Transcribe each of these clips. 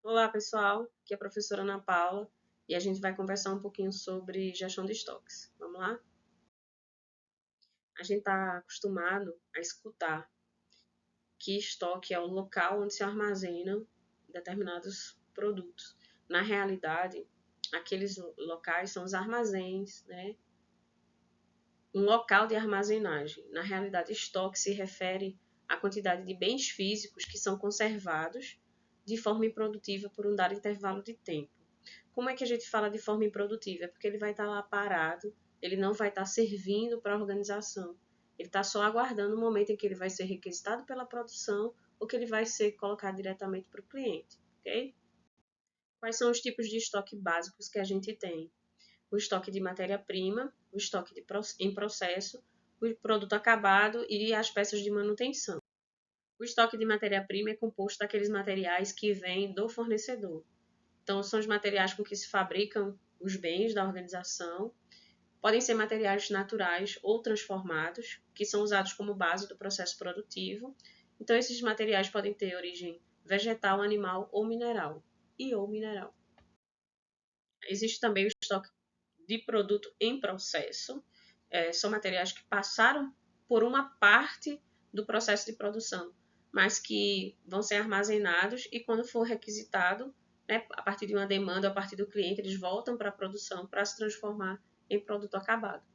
Olá, pessoal. Aqui é a professora Ana Paula e a gente vai conversar um pouquinho sobre gestão de estoques. Vamos lá? A gente está acostumado a escutar que estoque é o local onde se armazenam determinados produtos. Na realidade, aqueles locais são os armazéns, né? Um local de armazenagem. Na realidade, estoque se refere à quantidade de bens físicos que são conservados de forma improdutiva por um dado intervalo de tempo. Como é que a gente fala de forma improdutiva? É porque ele vai estar lá parado, ele não vai estar servindo para a organização. Ele está só aguardando o momento em que ele vai ser requisitado pela produção ou que ele vai ser colocado diretamente para o cliente, ok? Quais são os tipos de estoque básicos que a gente tem? O estoque de matéria-prima, o estoque em processo, o produto acabado e as peças de manutenção. O estoque de matéria-prima é composto daqueles materiais que vêm do fornecedor. Então, são os materiais com que se fabricam os bens da organização. Podem ser materiais naturais ou transformados, que são usados como base do processo produtivo. Então, esses materiais podem ter origem vegetal, animal ou mineral. Existe também o estoque de produto em processo. São materiais que passaram por uma parte do processo de produção, mas que vão ser armazenados e quando for requisitado, né, a partir de uma demanda, a partir do cliente, eles voltam para a produção para se transformar em produto acabado.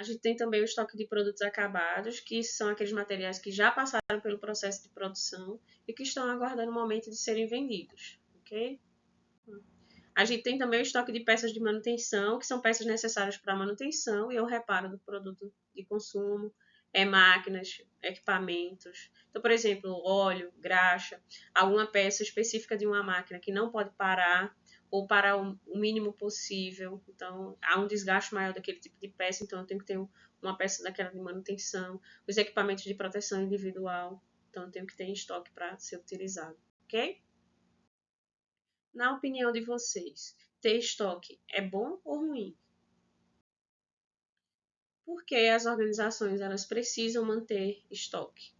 A gente tem também o estoque de produtos acabados, que são aqueles materiais que já passaram pelo processo de produção e que estão aguardando o momento de serem vendidos, ok? A gente tem também o estoque de peças de manutenção, que são peças necessárias para a manutenção e o reparo do produto de consumo, máquinas, equipamentos. Então, por exemplo, óleo, graxa, alguma peça específica de uma máquina que não pode parar ou parar o mínimo possível. Então, há um desgaste maior daquele tipo de peça, então eu tenho que ter uma peça daquela de manutenção. Os equipamentos de proteção individual, então eu tenho que ter em estoque para ser utilizado, ok? Na opinião de vocês, ter estoque é bom ou ruim? Por que as organizações elas precisam manter estoque?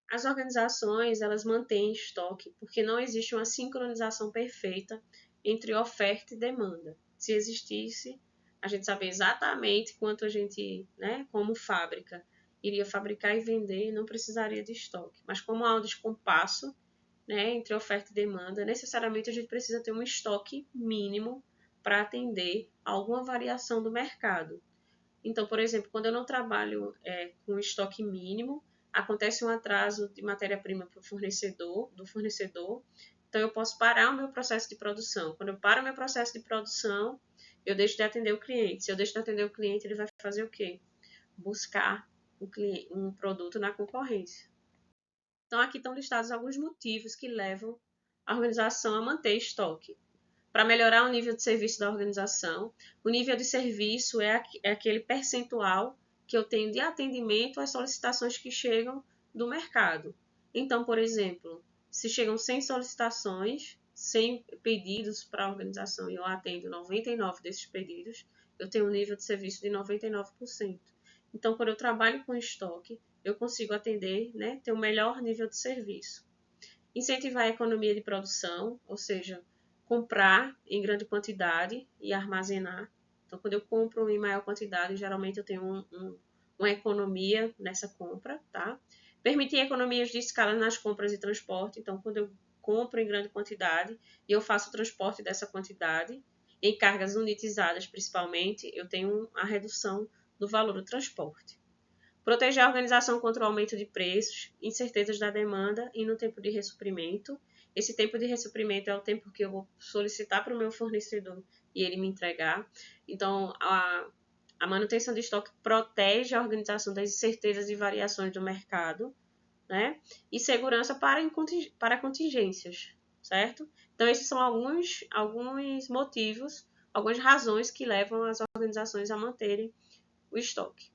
As organizações elas mantêm estoque porque não existe uma sincronização perfeita entre oferta e demanda. Se existisse, a gente sabia exatamente quanto a gente, né, como fábrica, iria fabricar e vender, não precisaria de estoque. Mas como há um descompasso, né, entre oferta e demanda, necessariamente a gente precisa ter um estoque mínimo para atender alguma variação do mercado. Então, por exemplo, quando eu não trabalho com estoque mínimo, acontece um atraso de matéria-prima para o fornecedor, do fornecedor, então eu posso parar o meu processo de produção. Quando eu paro o meu processo de produção, eu deixo de atender o cliente. Se eu deixo de atender o cliente, ele vai fazer o quê? Buscar um produto na concorrência. Então, aqui estão listados alguns motivos que levam a organização a manter estoque. Para melhorar o nível de serviço da organização, o nível de serviço é aquele percentual que eu tenho de atendimento às solicitações que chegam do mercado. Então, por exemplo, se chegam 100 solicitações, 100 pedidos para a organização e eu atendo 99 desses pedidos, eu tenho um nível de serviço de 99%. Então, quando eu trabalho com estoque, eu consigo atender, né, ter um melhor nível de serviço. Incentivar a economia de produção, ou seja, comprar em grande quantidade e armazenar. Então, quando eu compro em maior quantidade, geralmente eu tenho uma economia nessa compra, tá? Permitir economias de escala nas compras e transporte. Então, quando eu compro em grande quantidade e eu faço o transporte dessa quantidade, em cargas unitizadas principalmente, eu tenho a redução do valor do transporte. Proteger a organização contra o aumento de preços, incertezas da demanda e no tempo de ressuprimento. Esse tempo de ressuprimento é o tempo que eu vou solicitar para o meu fornecedor e ele me entregar. Então, a manutenção de estoque protege a organização das incertezas e variações do mercado, né? E segurança para contingências, certo? Então, esses são alguns motivos, algumas razões que levam as organizações a manterem o estoque.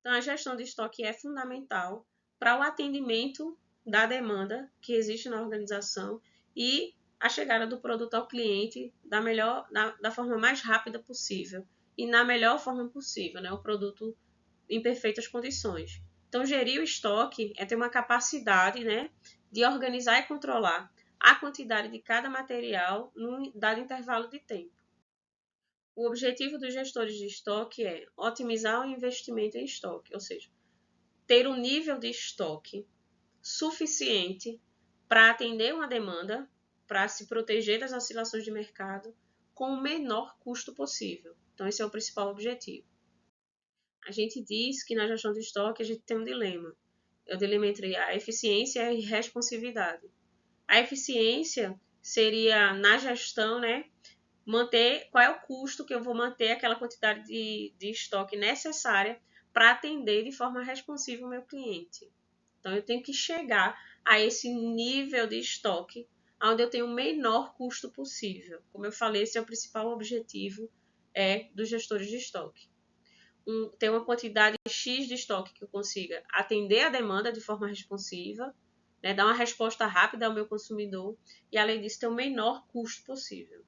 Então, a gestão de estoque é fundamental para o atendimento da demanda que existe na organização e a chegada do produto ao cliente da forma mais rápida possível e na melhor forma possível, né? O produto em perfeitas condições. Então, gerir o estoque é ter uma capacidade, né, de organizar e controlar a quantidade de cada material num dado intervalo de tempo. O objetivo dos gestores de estoque é otimizar o investimento em estoque, ou seja, ter um nível de estoque suficiente para atender uma demanda, para se proteger das oscilações de mercado com o menor custo possível. Então, esse é o principal objetivo. A gente diz que na gestão de estoque a gente tem um dilema. É o dilema entre a eficiência e a responsividade. A eficiência seria, na gestão, né, manter qual é o custo que eu vou manter aquela quantidade de estoque necessária para atender de forma responsiva o meu cliente. Então, eu tenho que chegar a esse nível de estoque onde eu tenho o menor custo possível. Como eu falei, esse é o principal objetivo dos gestores de estoque. Ter uma quantidade X de estoque que eu consiga atender a demanda de forma responsiva, né, dar uma resposta rápida ao meu consumidor e, além disso, ter o menor custo possível.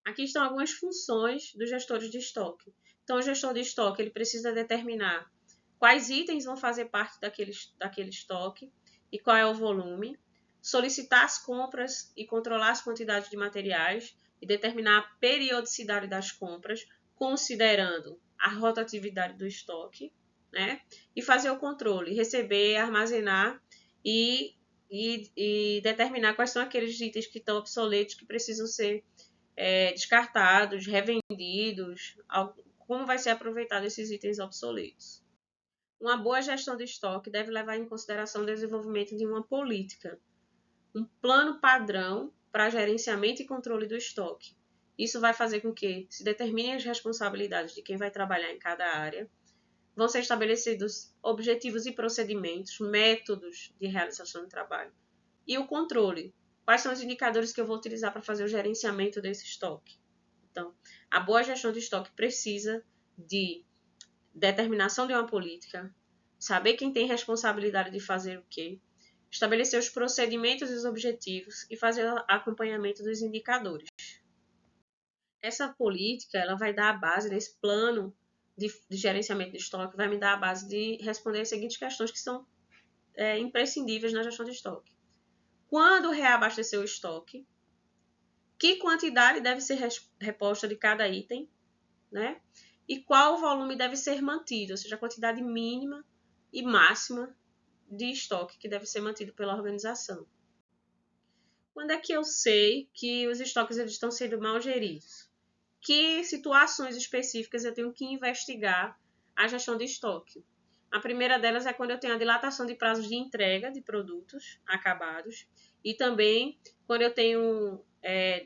Aqui estão algumas funções dos gestores de estoque. Então, o gestor de estoque ele precisa determinar quais itens vão fazer parte daquele estoque e qual é o volume, solicitar as compras e controlar as quantidades de materiais e determinar a periodicidade das compras, considerando a rotatividade do estoque, né? E fazer o controle, receber, armazenar e determinar quais são aqueles itens que estão obsoletos que precisam ser descartados, revendidos, como vai ser aproveitado esses itens obsoletos. Uma boa gestão de estoque deve levar em consideração o desenvolvimento de uma política, um plano padrão para gerenciamento e controle do estoque. Isso vai fazer com que se determinem as responsabilidades de quem vai trabalhar em cada área, vão ser estabelecidos objetivos e procedimentos, métodos de realização do trabalho e o controle. Quais são os indicadores que eu vou utilizar para fazer o gerenciamento desse estoque? Então, a boa gestão de estoque precisa de determinação de uma política, saber quem tem responsabilidade de fazer o quê, estabelecer os procedimentos e os objetivos e fazer o acompanhamento dos indicadores. Essa política ela vai dar a base desse plano de gerenciamento de estoque, vai me dar a base de responder as seguintes questões que são imprescindíveis na gestão de estoque. Quando reabastecer o estoque? Que quantidade deve ser reposta de cada item, né? E qual o volume deve ser mantido, ou seja, a quantidade mínima e máxima de estoque que deve ser mantido pela organização. Quando é que eu sei que os estoques eles estão sendo mal geridos? Que situações específicas eu tenho que investigar a gestão de estoque? A primeira delas é quando eu tenho a dilatação de prazos de entrega de produtos acabados e também quando eu tenho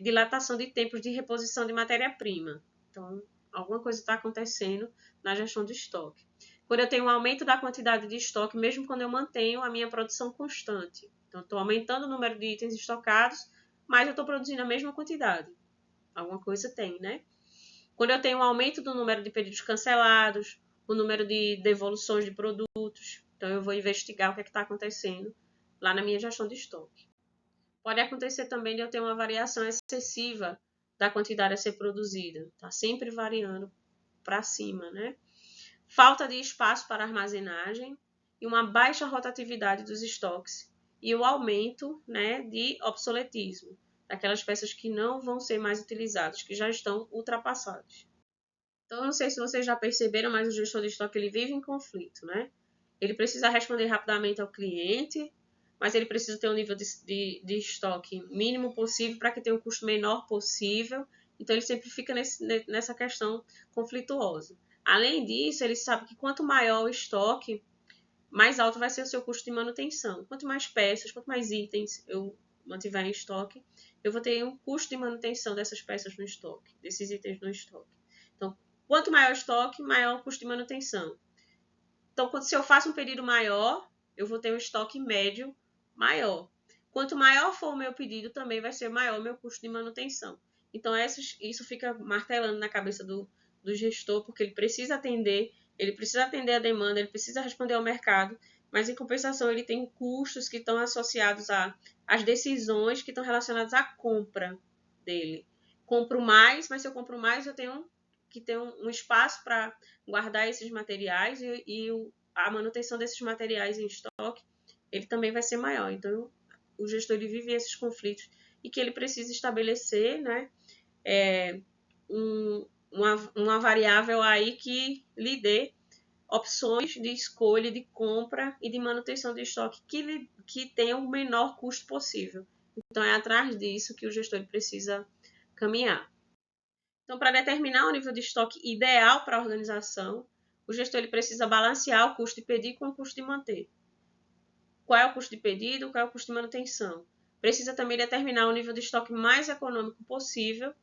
dilatação de tempos de reposição de matéria-prima. Então, alguma coisa está acontecendo na gestão de estoque. Quando eu tenho um aumento da quantidade de estoque, mesmo quando eu mantenho a minha produção constante. Então, estou aumentando o número de itens estocados, mas eu estou produzindo a mesma quantidade. Alguma coisa tem, né? Quando eu tenho um aumento do número de pedidos cancelados, o número de devoluções de produtos, então eu vou investigar o que está acontecendo lá na minha gestão de estoque. Pode acontecer também de eu ter uma variação excessiva da quantidade a ser produzida. Está sempre variando para cima, né? Falta de espaço para armazenagem e uma baixa rotatividade dos estoques e o aumento, né, de obsoletismo, daquelas peças que não vão ser mais utilizadas, que já estão ultrapassadas. Então, eu não sei se vocês já perceberam, mas o gestor de estoque ele vive em conflito, né? Ele precisa responder rapidamente ao cliente, mas ele precisa ter um nível de estoque mínimo possível para que tenha um custo menor possível. Então, ele sempre fica nessa questão conflituosa. Além disso, ele sabe que quanto maior o estoque, mais alto vai ser o seu custo de manutenção. Quanto mais peças, quanto mais itens eu mantiver em estoque, eu vou ter um custo de manutenção dessas peças no estoque, desses itens no estoque. Então, quanto maior o estoque, maior o custo de manutenção. Então, se eu faço um pedido maior, eu vou ter um estoque médio maior. Quanto maior for o meu pedido, também vai ser maior o meu custo de manutenção. Então, isso fica martelando na cabeça do gestor, porque ele precisa atender a demanda, ele precisa responder ao mercado, mas em compensação ele tem custos que estão associados às decisões que estão relacionadas à compra dele. Compro mais, mas se eu compro mais, eu tenho que ter um espaço para guardar esses materiais e a manutenção desses materiais em estoque, ele também vai ser maior. Então, o gestor ele vive esses conflitos e que ele precisa estabelecer, né, uma variável aí que lhe dê opções de escolha, de compra e de manutenção de estoque que tenha o menor custo possível. Então, é atrás disso que o gestor precisa caminhar. Então, para determinar o nível de estoque ideal para a organização, o gestor ele precisa balancear o custo de pedir com o custo de manter. Qual é o custo de pedido, qual é o custo de manutenção? Precisa também determinar o nível de estoque mais econômico possível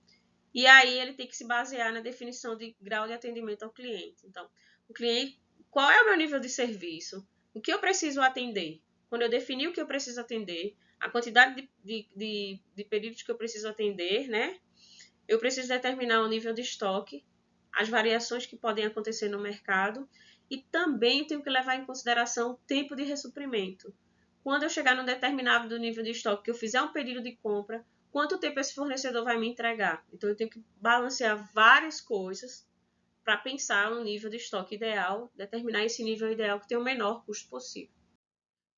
e aí ele tem que se basear na definição de grau de atendimento ao cliente. Então, o cliente, qual é o meu nível de serviço? O que eu preciso atender? Quando eu definir o que eu preciso atender, a quantidade de pedidos que eu preciso atender, né? Eu preciso determinar o nível de estoque, as variações que podem acontecer no mercado e também tenho que levar em consideração o tempo de ressuprimento. Quando eu chegar num determinado nível de estoque, que eu fizer um pedido de compra, quanto tempo esse fornecedor vai me entregar? Então, eu tenho que balancear várias coisas para pensar no nível de estoque ideal, determinar esse nível ideal que tem o menor custo possível.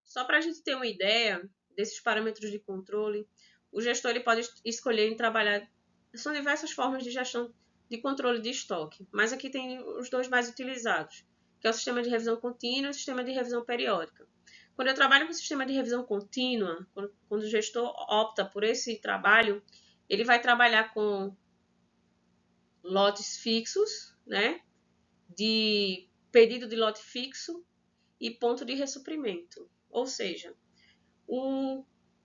Só para a gente ter uma ideia desses parâmetros de controle, o gestor ele pode escolher em trabalhar. São diversas formas de gestão de controle de estoque, mas aqui tem os dois mais utilizados, que é o sistema de revisão contínua e o sistema de revisão periódica. Quando eu trabalho com o sistema de revisão contínua, quando o gestor opta por esse trabalho, ele vai trabalhar com lotes fixos, né, de pedido de lote fixo e ponto de ressuprimento. Ou seja,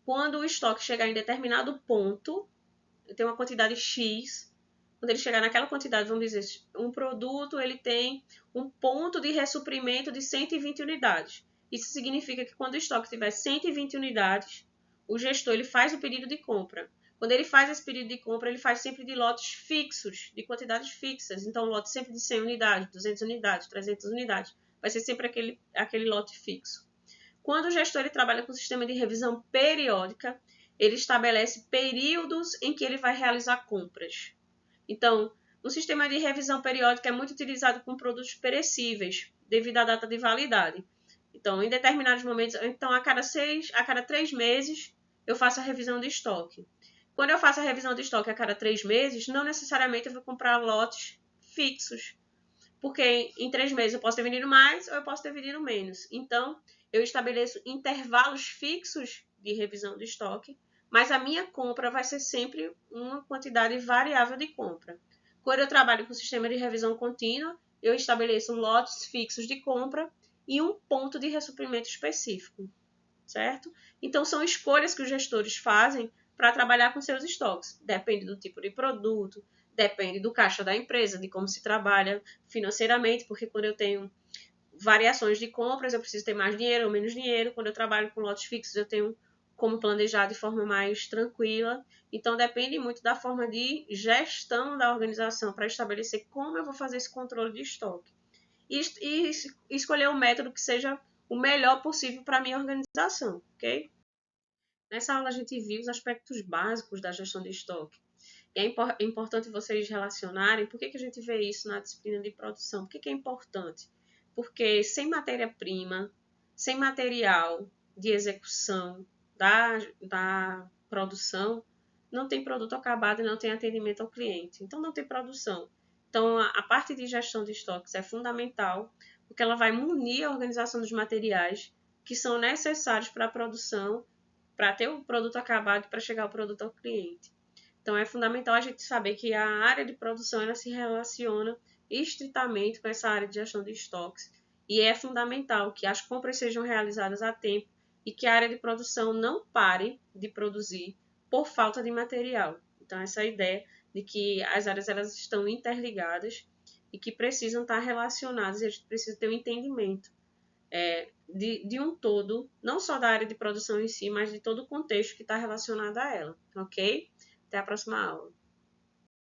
quando o estoque chegar em determinado ponto, tem uma quantidade X, quando ele chegar naquela quantidade, vamos dizer, um produto ele tem um ponto de ressuprimento de 120 unidades. Isso significa que quando o estoque tiver 120 unidades, o gestor ele faz o pedido de compra. Quando ele faz esse pedido de compra, ele faz sempre de lotes fixos, de quantidades fixas. Então, lote sempre de 100 unidades, 200 unidades, 300 unidades. Vai ser sempre aquele lote fixo. Quando o gestor ele trabalha com o sistema de revisão periódica, ele estabelece períodos em que ele vai realizar compras. Então, o sistema de revisão periódica é muito utilizado com produtos perecíveis, devido à data de validade. Então, em determinados momentos, então a cada 3 meses, eu faço a revisão de estoque. Quando eu faço a revisão de estoque a cada 3 meses, não necessariamente eu vou comprar lotes fixos, porque em 3 meses eu posso ter vendido mais ou eu posso ter vendido menos. Então, eu estabeleço intervalos fixos de revisão de estoque, mas a minha compra vai ser sempre uma quantidade variável de compra. Quando eu trabalho com o sistema de revisão contínua, eu estabeleço lotes fixos de compra e um ponto de ressuprimento específico, certo? Então, são escolhas que os gestores fazem para trabalhar com seus estoques. Depende do tipo de produto, depende do caixa da empresa, de como se trabalha financeiramente, porque quando eu tenho variações de compras, eu preciso ter mais dinheiro ou menos dinheiro. Quando eu trabalho com lotes fixos, eu tenho como planejar de forma mais tranquila. Então, depende muito da forma de gestão da organização para estabelecer como eu vou fazer esse controle de estoque. E escolher um método que seja o melhor possível para a minha organização, ok? Nessa aula a gente viu os aspectos básicos da gestão de estoque. E é importante vocês relacionarem por que a gente vê isso na disciplina de produção. Por que é importante? Porque sem matéria-prima, sem material de execução da produção, não tem produto acabado e não tem atendimento ao cliente. Então, não tem produção. Então, a parte de gestão de estoques é fundamental, porque ela vai munir a organização dos materiais que são necessários para a produção, para ter o produto acabado e para chegar o produto ao cliente. Então, é fundamental a gente saber que a área de produção ela se relaciona estritamente com essa área de gestão de estoques e é fundamental que as compras sejam realizadas a tempo e que a área de produção não pare de produzir por falta de material. Então, essa é a ideia de que as áreas elas estão interligadas e que precisam estar relacionadas e a gente precisa ter um entendimento de um todo, não só da área de produção em si, mas de todo o contexto que está relacionado a ela, ok? Até a próxima aula.